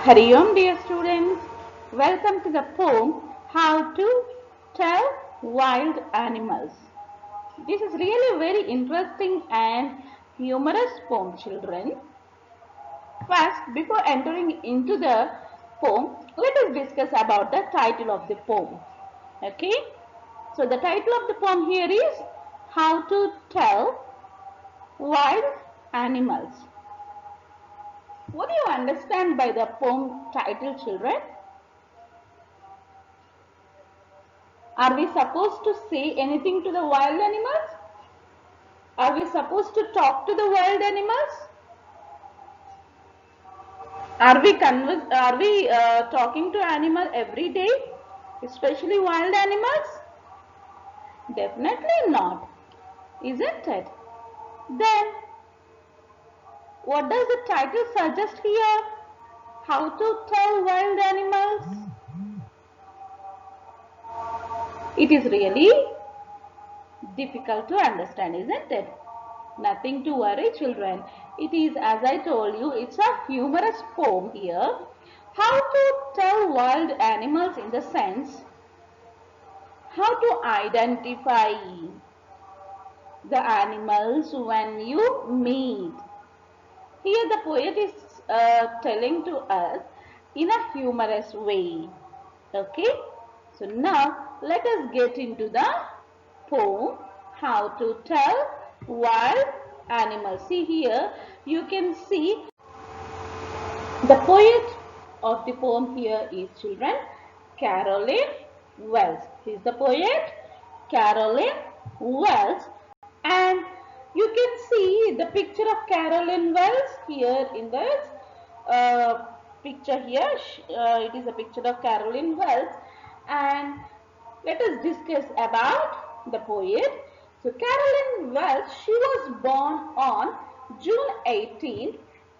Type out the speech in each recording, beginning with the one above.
Hari Om, dear students. Welcome to the poem How to Tell Wild Animals. This is really very interesting and humorous poem, children. First, before entering into the poem, let us discuss about the title of the poem. Okay? So, the title of the poem here is How to Tell Wild Animals. What do you understand by the poem title, children? Are we supposed to say anything to the wild animals? Are we supposed to talk to the wild animals? Are we talking to animal every day, especially wild animals? Definitely not, isn't it? Then, what does the title suggest here? How to tell wild animals? It is really difficult to understand, isn't it? Nothing to worry, children. It is, as I told you, it's a humorous poem here. How to tell wild animals in the sense, how to identify the animals when you meet. Here the poet is telling to us in a humorous way. Okay? So now let us get into the poem, How to Tell Wild Animals. See here, you can see the poet of the poem here is, children, Caroline Wells. He is the poet, Caroline Wells, and you can see the picture of Caroline Wells here in this picture here. It is a picture of Caroline Wells, and let us discuss about the poet. So Caroline Wells, she was born on June 18,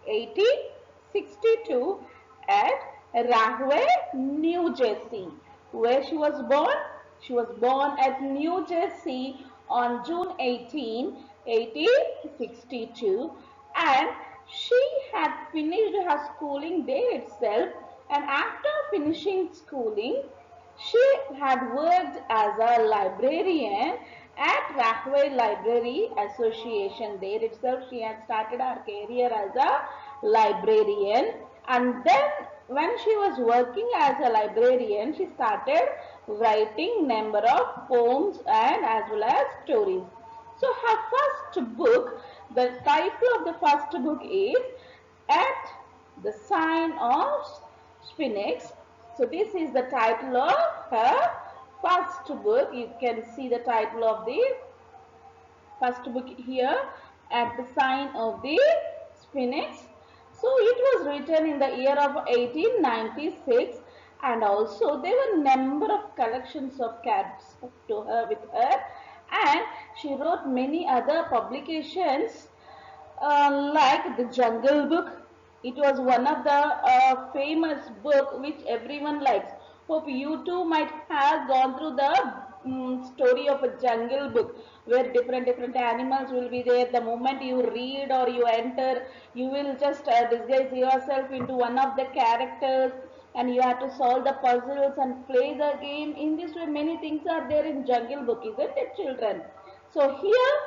1862 at Rahway, New Jersey. Where she was born? She was born at New Jersey on June 18, 1862, and she had finished her schooling there itself, and after finishing schooling, she had worked as a librarian at Rahway Library Association. There itself she had started her career as a librarian, and then when she was working as a librarian, she started writing number of poems and as well as stories. So her first book, the title of the first book is At the Sign of Phoenix. So this is the title of her first book. You can see the title of the first book here, At the Sign of the Phoenix. So it was written in the year of 1896, and also there were number of collections of cats to her with her, and she wrote many other publications like the Jungle Book. It was one of the famous book which everyone likes. Hope you too might have gone through the story of a Jungle Book, where different animals will be there. The moment you read or you enter, you will just disguise yourself into one of the characters, and you have to solve the puzzles and play the game. In this way, many things are there in Jungle Book, isn't it, children? So here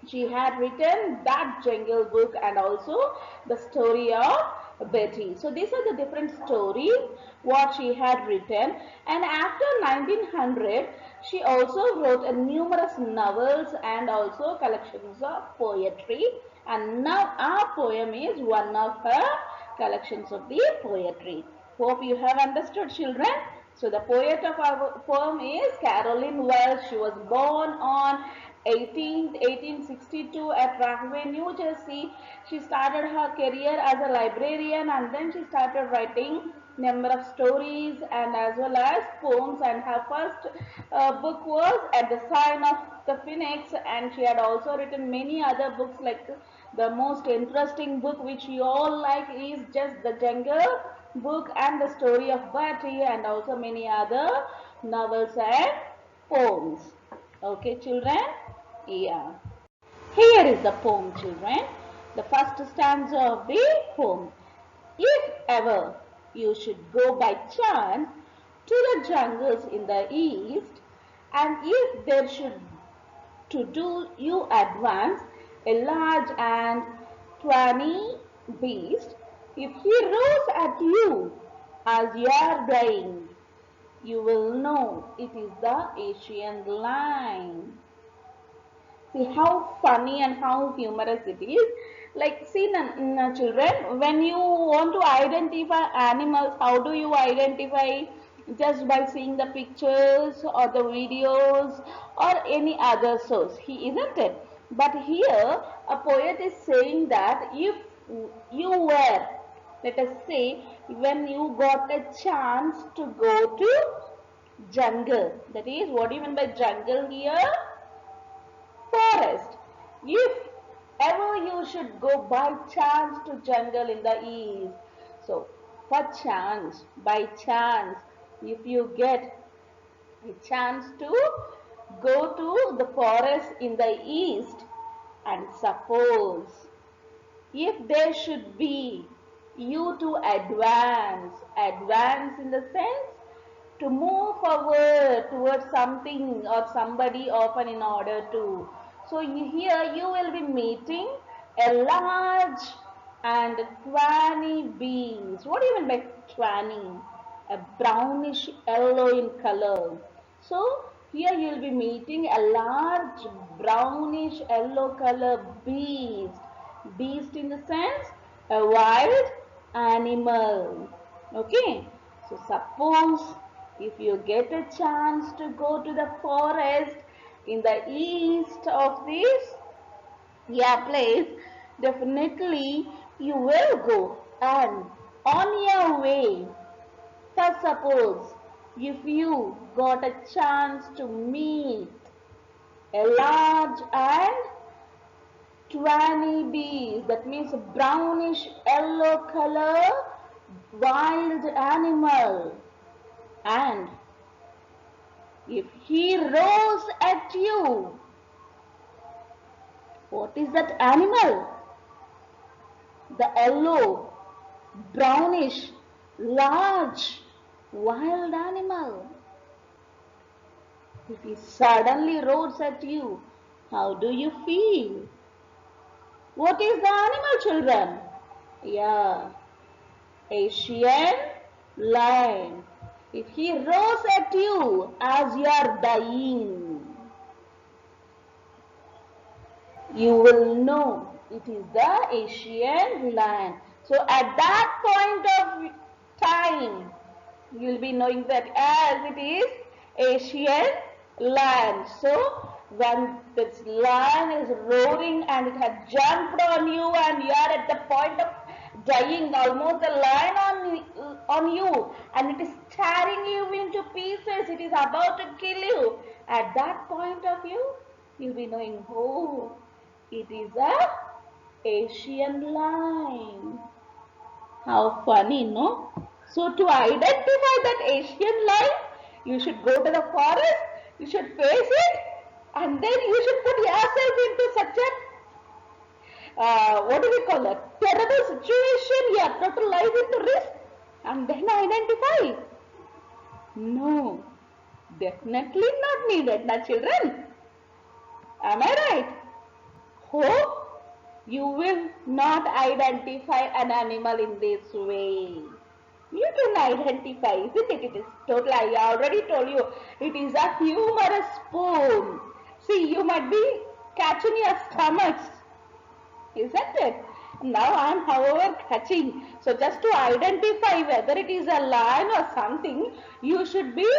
she had written that Jungle Book and also the story of Betty. So these are the different stories what she had written, and after 1900 she also wrote a numerous novels and also collections of poetry, and now our poem is one of her collections of the poetry. Hope you have understood, children. So the poet of our poem is Caroline Wells. She was born on 1862 at Rahway, New Jersey. She started her career as a librarian, and then she started writing number of stories and as well as poems, and her first book was At the Sign of the Phoenix, and she had also written many other books. Like the most interesting book which you all like is just the Jungle Book and the story of Betty, and also many other novels and poems. Okay, children? Yeah. Here is the poem, children. The first stanza of the poem. If ever you should go by chance to the jungles in the east, and if there should to do you advance a large and tawny beast, if he roars at you as you are dying, you will know it is the Asian lion. See how funny and how humorous it is. Like, see, children, when you want to identify animals, how do you identify? Just by seeing the pictures or the videos or any other source, isn't it? But here, a poet is saying that if you were, let us say, when you got a chance to go to jungle, that is, what do you mean by jungle here? Forest. If ever you should go by chance to jungle in the east, so for chance, by chance, if you get a chance to go to the forest in the east, and suppose if there should be you to advance in the sense to move forward towards something or somebody often in order to. So here you will be meeting a large and tawny beast. What do you mean by tawny? A brownish yellow in color. So here you will be meeting a large brownish yellow color beast. Beast in the sense a wild animal. Okay. So suppose if you get a chance to go to the forest in the east of this place, definitely you will go, and on your way, for suppose if you got a chance to meet a large and tawny beast, that means a brownish yellow color wild animal, and if he roars at you, what is that animal? The yellow, brownish, large, wild animal. If he suddenly roars at you, how do you feel? What is the animal, children? Yeah, Asian lion. If he roars at you as you are dying, you will know it is the Asian lion. So at that point of time, you will be knowing that as it is Asian lion. So when this lion is roaring and it has jumped on you and you are at the point of dying, almost the lion on you, and it is tearing you into pieces, it is about to kill you. At that point of view, you'll be knowing, oh, it is a Asian lion. How funny, no? So to identify that Asian lion, you should go to the forest, you should face it, and then you should put yourself into such a what do we call it? Terrible situation, your total life into risk, and then identify. No, definitely not needed, na children. Am I right? Hope you will not identify an animal in this way. You can identify, isn't it? It is total, I already told you, it is a humorous spoon. See, you might be catching your stomachs, isn't it? Now I am, however, catching. So just to identify whether it is a lion or something, you should be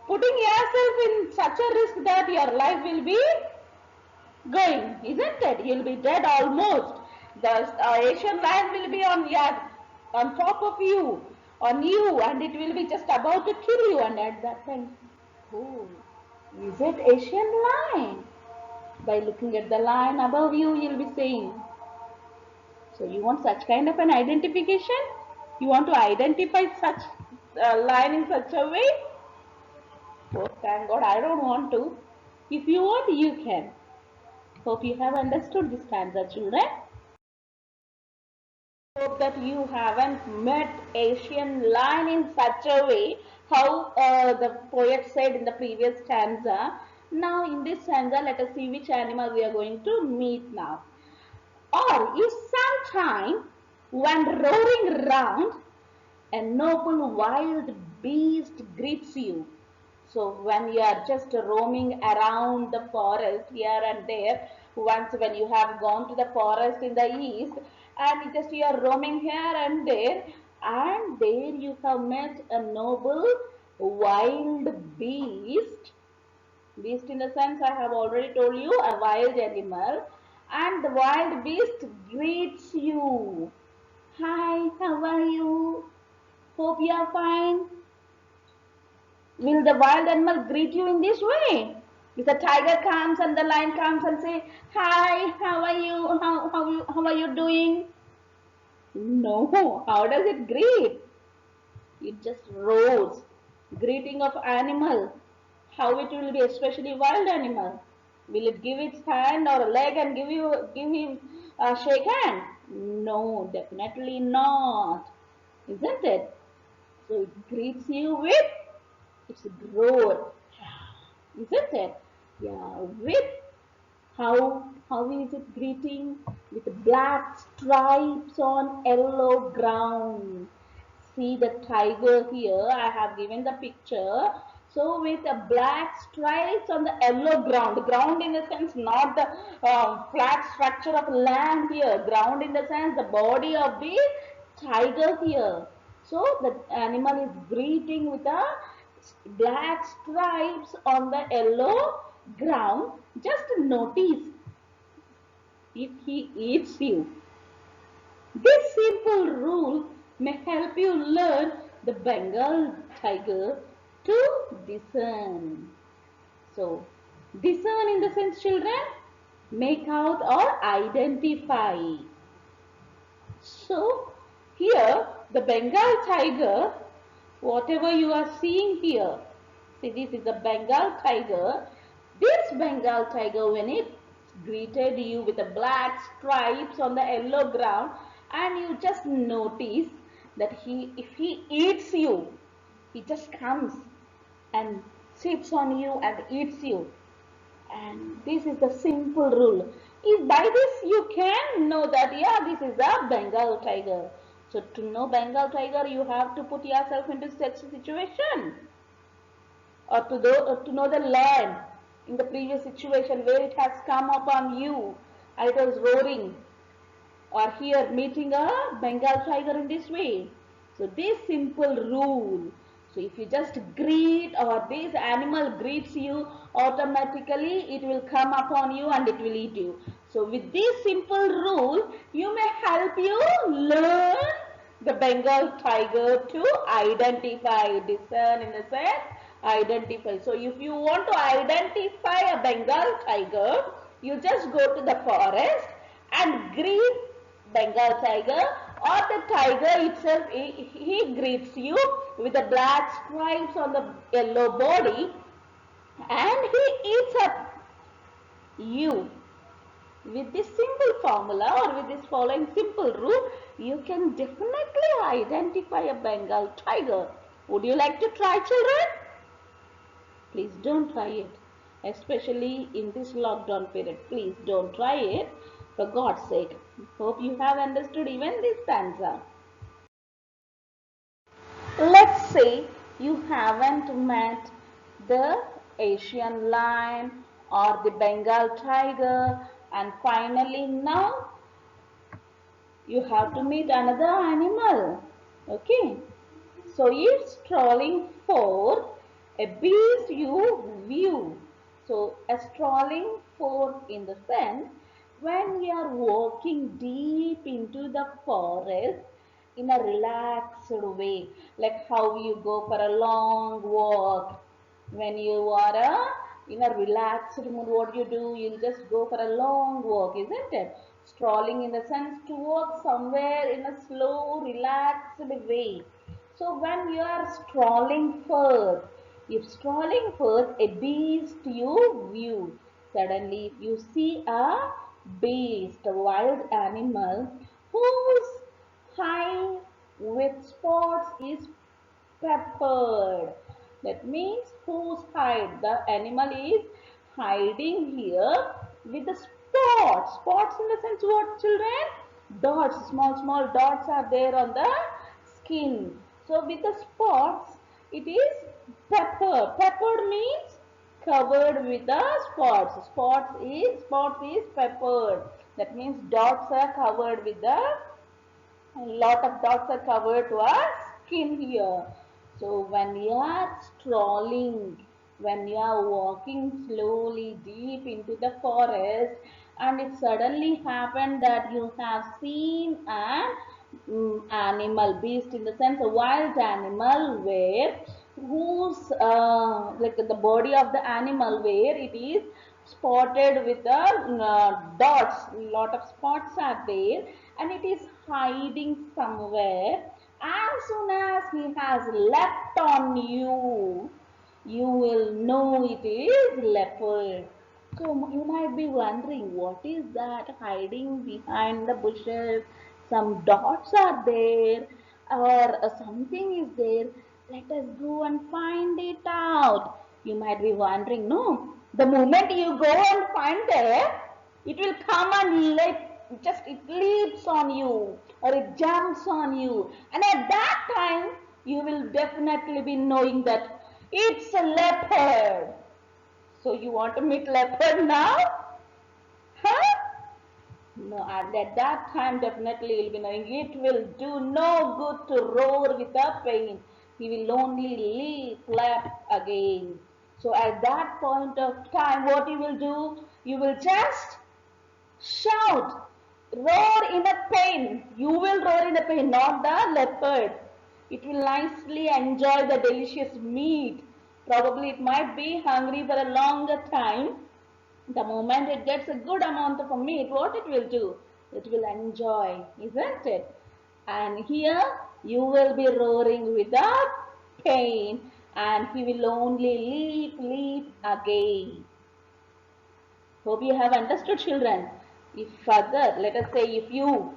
putting yourself in such a risk that your life will be going, isn't it? You'll be dead almost. The Asian lion will be on top of you, on you, and it will be just about to kill you. And at that time, oh, is it Asian lion? By looking at the lion above you, you'll be saying. So you want such kind of an identification? You want to identify such lion in such a way? Oh, thank God, I don't want to. If you want, you can. Hope you have understood this stanza, children. Hope that you haven't met Asian lion in such a way how the poet said in the previous stanza. Now in this stanza, let us see which animal we are going to meet now. Or if sometime when roaring round a noble wild beast greets you. So when you are just roaming around the forest here and there, once when you have gone to the forest in the east and just you are roaming here and there you have met a noble wild beast. Beast in the sense I have already told you, a wild animal, and the wild beast greets you. Hi, how are you? Hope you are fine. Will the wild animal greet you in this way? If the tiger comes and the lion comes and say, "Hi, how are you? How are you doing?" No, how does it greet? It just roars. Greeting of animal. How it will be, especially wild animal. Will it give its hand or a leg and give him a shake hand? No, definitely not. Isn't it? So it greets you with its roar. Isn't it? Yeah, with how is it greeting? With black stripes on yellow ground. See the tiger here. I have given the picture. So with a black stripes on the yellow ground. Ground in the sense not the flat structure of land here. Ground in the sense the body of the tiger here. So the animal is greeting with a black stripes on the yellow ground. Just notice if he eats you. This simple rule may help you learn the Bengal tiger to discern. So, discern in the sense, children, make out or identify. So, here the Bengal tiger, whatever you are seeing here, see this is a Bengal tiger. This Bengal tiger, when it greeted you with the black stripes on the yellow ground, and you just notice that if he eats you, he just comes and sits on you and eats you. And this is the simple rule. If by this you can know that, yeah, this is a Bengal tiger. So to know Bengal tiger, you have to put yourself into such a situation. Or to know the land in the previous situation where it has come upon you and it was roaring. Or here meeting a Bengal tiger in this way. So this simple rule. So if you just greet or this animal greets you, automatically it will come upon you and it will eat you. So with this simple rule, you may help you learn the Bengal tiger to identify, discern in the sense, identify. So if you want to identify a Bengal tiger, you just go to the forest and greet Bengal tiger, or the tiger itself, he greets you with the black stripes on the yellow body and he eats up you. With this simple formula or with this following simple rule, you can definitely identify a Bengal tiger. Would you like to try, children? Please don't try it, especially in this lockdown period. Please don't try it, for God's sake. Hope you have understood even this stanza. Let's say you haven't met the Asian lion or the Bengal tiger, and finally now you have to meet another animal. Okay, so it's strolling forth a beast you view. So a strolling forth in the sense when you are walking deep into the forest in a relaxed way, like how you go for a long walk. When you are in a relaxed mood, what you do, you'll just go for a long walk, isn't it? Strolling in the sense to walk somewhere in a slow, relaxed way. So when you are strolling forth, if strolling forth a beast you view, suddenly if you see a beast, a wild animal, whose hide with spots is peppered. That means whose hide? The animal is hiding here with the spots. Spots in the sense what, children? Dots, small, small dots are there on the skin. So with the spots, it is pepper. Peppered means covered with the spots. Spots is peppered. That means dots are covered with the a lot of dots are covered to our skin here. So when you are strolling, when you are walking slowly deep into the forest, and it suddenly happened that you have seen an animal, beast in the sense a wild animal, where whose like the body of the animal where it is spotted with the dots, lot of spots are there, and it is hiding somewhere. As soon as he has leapt on you, you will know it is leopard. So you might be wondering, what is that hiding behind the bushes? Some dots are there, or something is there. Let us go and find it out. You might be wondering, no, the moment you go and find it, it will come and just it leaps on you or it jumps on you, and at that time you will definitely be knowing that it's a leopard. So you want to meet leopard now? Huh? No, and at that time definitely you'll be knowing it will do no good to roar with the pain. He will only leap, lap again. So at that point of time, what you will do? You will just shout, roar in a pain. You will roar in a pain, not the leopard. It will nicely enjoy the delicious meat. Probably it might be hungry for a longer time. The moment it gets a good amount of meat, what it will do? It will enjoy, isn't it? And here you will be roaring without pain, and he will only leap, leap again. Hope you have understood, children. If further, let us say, if you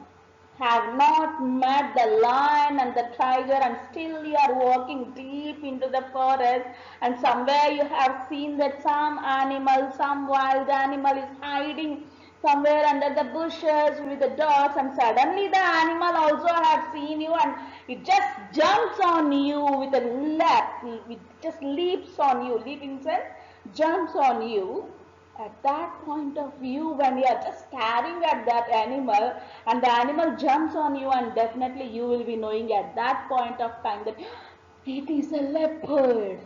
have not met the lion and the tiger and still you are walking deep into the forest, and somewhere you have seen that some animal, some wild animal is hiding somewhere under the bushes with the dots, and suddenly the animal also has seen you and it just jumps on you with a leap, it just leaps on you, leaping sense jumps on you. At that point of view, when you are just staring at that animal and the animal jumps on you, and definitely you will be knowing at that point of time that it is a leopard.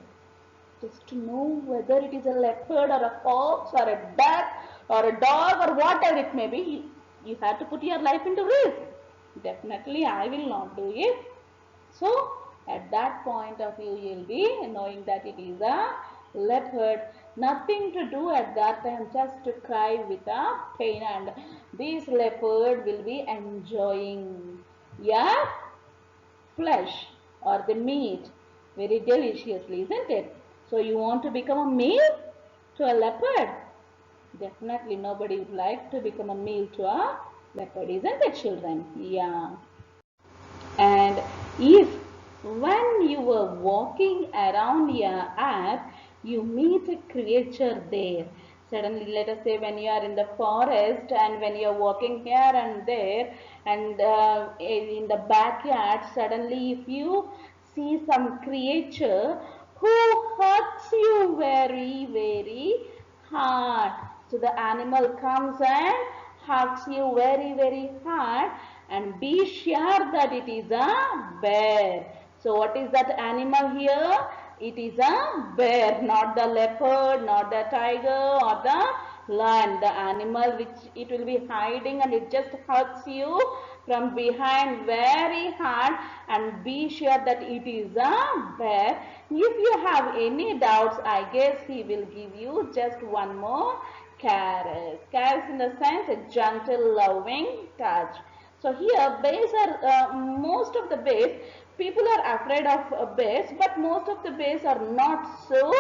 Just to know whether it is a leopard or a fox or a duck or a dog or whatever it may be, you have to put your life into risk. Definitely I will not do it. So at that point of view, you will be knowing that it is a leopard. Nothing to do at that time, just to cry with a pain, and this leopard will be enjoying your flesh or the meat very deliciously, isn't it? So you want to become a meal to a leopard? Definitely nobody would like to become a meal to a leopard, isn't it, children? Yeah. And if when you were walking around your earth, you meet a creature there. Suddenly, let us say when you are in the forest and when you are walking here and there, and in the backyard, suddenly if you see some creature who hurts you very, very hard. So the animal comes and hugs you very, very hard, and be sure that it is a bear. So what is that animal here? It is a bear, not the leopard, not the tiger or the lion. The animal which it will be hiding and it just hugs you from behind very hard, and be sure that it is a bear. If you have any doubts, I guess he will give you just one more caress. Caress in the sense a gentle, loving touch. So here bears are most of the bears. People are afraid of bears, but most of the bears are not so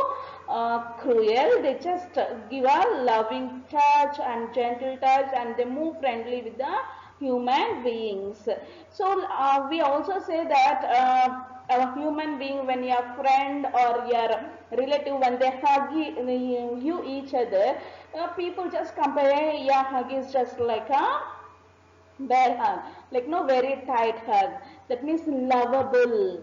cruel. They just give a loving touch and gentle touch, and they move friendly with the human beings. So we also say that a human being, when your friend or your relative, when they hug you each other, people just compare, "Hey, your hug is just like a bear hug, like no very tight hug." That means lovable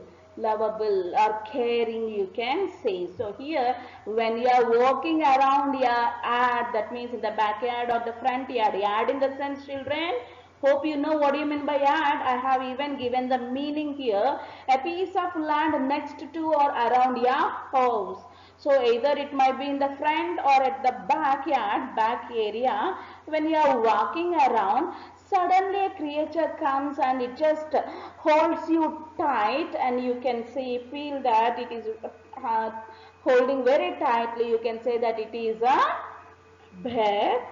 or caring, you can say. So here, when you are walking around your yard, that means in the backyard or the front yard, yard in the sense, children, hope you know what do you mean by yard. I have even given the meaning here: a piece of land next to or around your house. So either it might be in the front or at the backyard, back area. When you are walking around, suddenly a creature comes and it just holds you tight, and you can see, feel that it is uh, holding very tightly. You can say that it is a bear,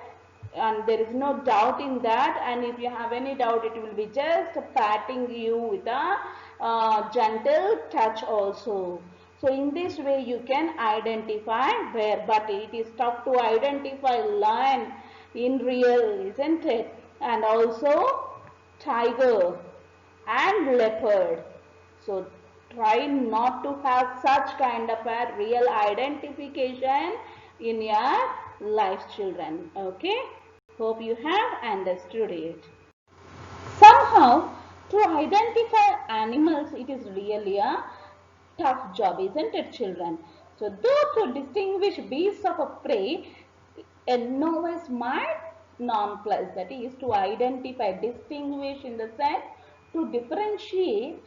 and there is no doubt in that. And if you have any doubt, it will be just patting you with a gentle touch also. So in this way you can identify bear, but it is tough to identify lion in real, isn't it? And also tiger and leopard. So try not to have such kind of a real identification in your life, children. Okay, hope you have understood it. Somehow, to identify animals, it is really a tough job, isn't it, children? So though to distinguish beasts of a prey, a novice might nonplus, that is to identify, distinguish in the sense to differentiate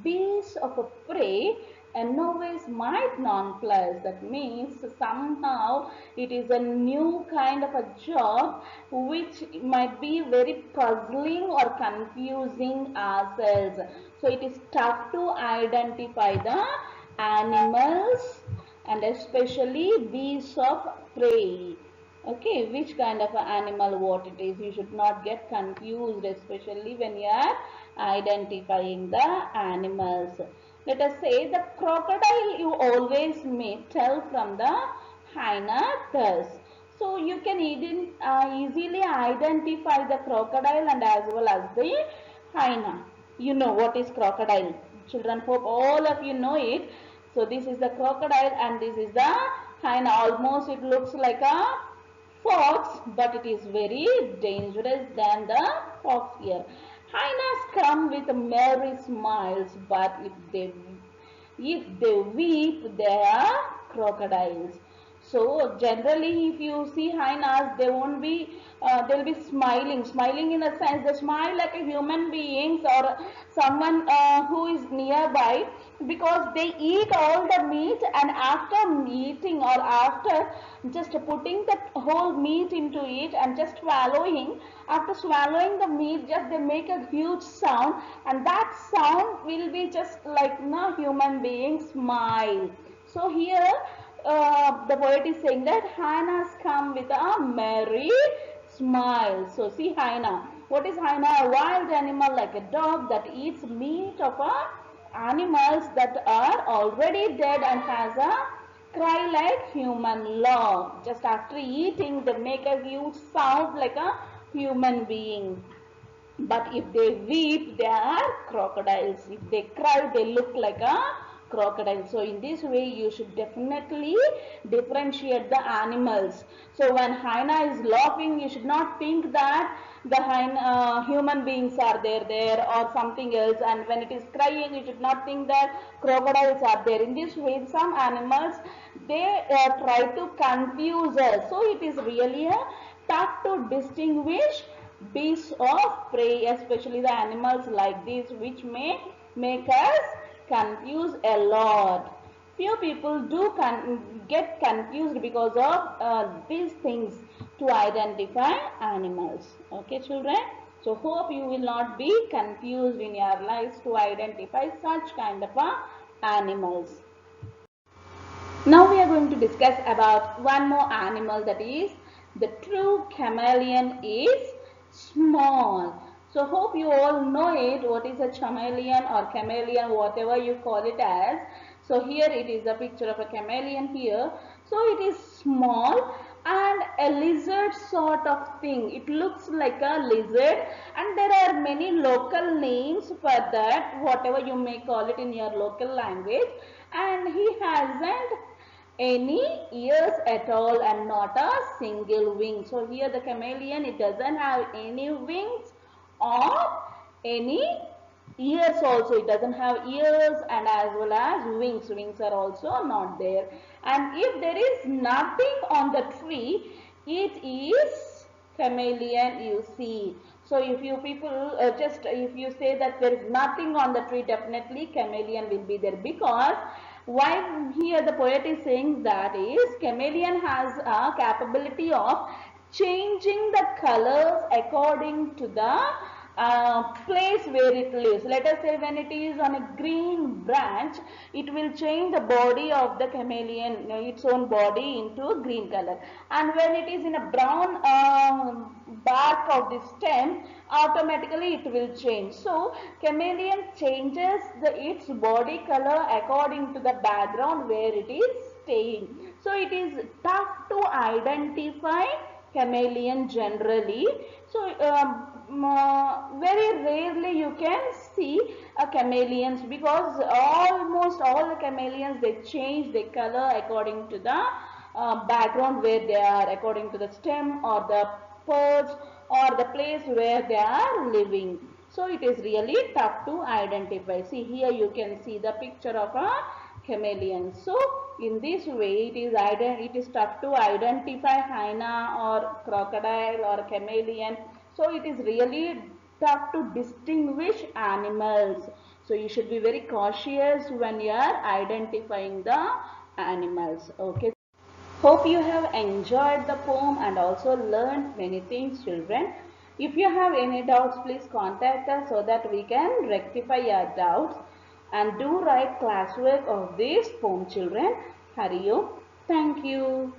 beasts of a prey, a novice might nonplus. That means somehow it is a new kind of a job which might be very puzzling or confusing ourselves. So it is tough to identify the animals and especially beasts of prey. Okay, which kind of an animal, what it is, you should not get confused, especially when you are identifying the animals. Let us say the crocodile you always may tell from the hyena thus. So you can easily identify the crocodile and as well as the hyena. You know what is crocodile, children, hope all of you know it. So this is the crocodile and this is the hyena. Almost it looks like a fox, but it is very dangerous than the fox here. Hyenas come with merry smiles, but if they weep, they are crocodiles. So generally, if you see hyenas, they won't be, they'll be smiling in a sense. They smile like a human beings or someone who is nearby, because they eat all the meat, and after eating or after just putting the whole meat into it and just swallowing, after swallowing the meat, just they make a huge sound, and that sound will be just like no human being smile. So here the poet is saying that hyenas come with a merry smile. So see hyena. What is hyena? A wild animal like a dog that eats meat of animals that are already dead and has a cry like human laugh. Just after eating, they make a huge sound like a human being. But if they weep, they are crocodiles. If they cry, they look like a crocodile. So in this way, you should definitely differentiate the animals. So when hyena is laughing, you should not think that the human beings are there or something else. And when it is crying, you should not think that crocodiles are there. In this way, some animals, they try to confuse us. So it is really tough to distinguish beasts of prey, especially the animals like this, which may make us confuse a lot. Few people do get confused because of these things to identify animals. Okay, children? So hope you will not be confused in your lives to identify such kind of animals. Now we are going to discuss about one more animal, that is the true chameleon is small. So hope you all know it, what is a chameleon or chameleon, whatever you call it as. So here it is a picture of a chameleon here. So it is small, and a lizard sort of thing. It looks like a lizard, and there are many local names for that, whatever you may call it in your local language. And he hasn't any ears at all and not a single wing. So here the chameleon, it doesn't have any wings or any ears also. It doesn't have ears and as well as wings. Wings are also not there. And if there is nothing on the tree, it is chameleon, you see. So if you people if you say that there is nothing on the tree, definitely chameleon will be there, because why here the poet is saying that is chameleon has a capability of changing the colors according to the place where it lives. Let us say when it is on a green branch, it will change the body of the chameleon, its own body, into green color. And when it is in a brown bark of the stem, automatically it will change. So chameleon changes its body color according to the background where it is staying. So it is tough to identify chameleon generally. So very rarely you can see a chameleons, because almost all the chameleons, they change their color according to the background where they are, according to the stem or the perch or the place where they are living. So it is really tough to identify. See here you can see the picture of a chameleon. So in this way it is tough to identify hyena or crocodile or chameleon. So it is really tough to distinguish animals. So you should be very cautious when you are identifying the animals. Okay. Hope you have enjoyed the poem and also learned many things, children. If you have any doubts, please contact us so that we can rectify your doubts. And do write classwork of this poem, children. Hariyo. Thank you.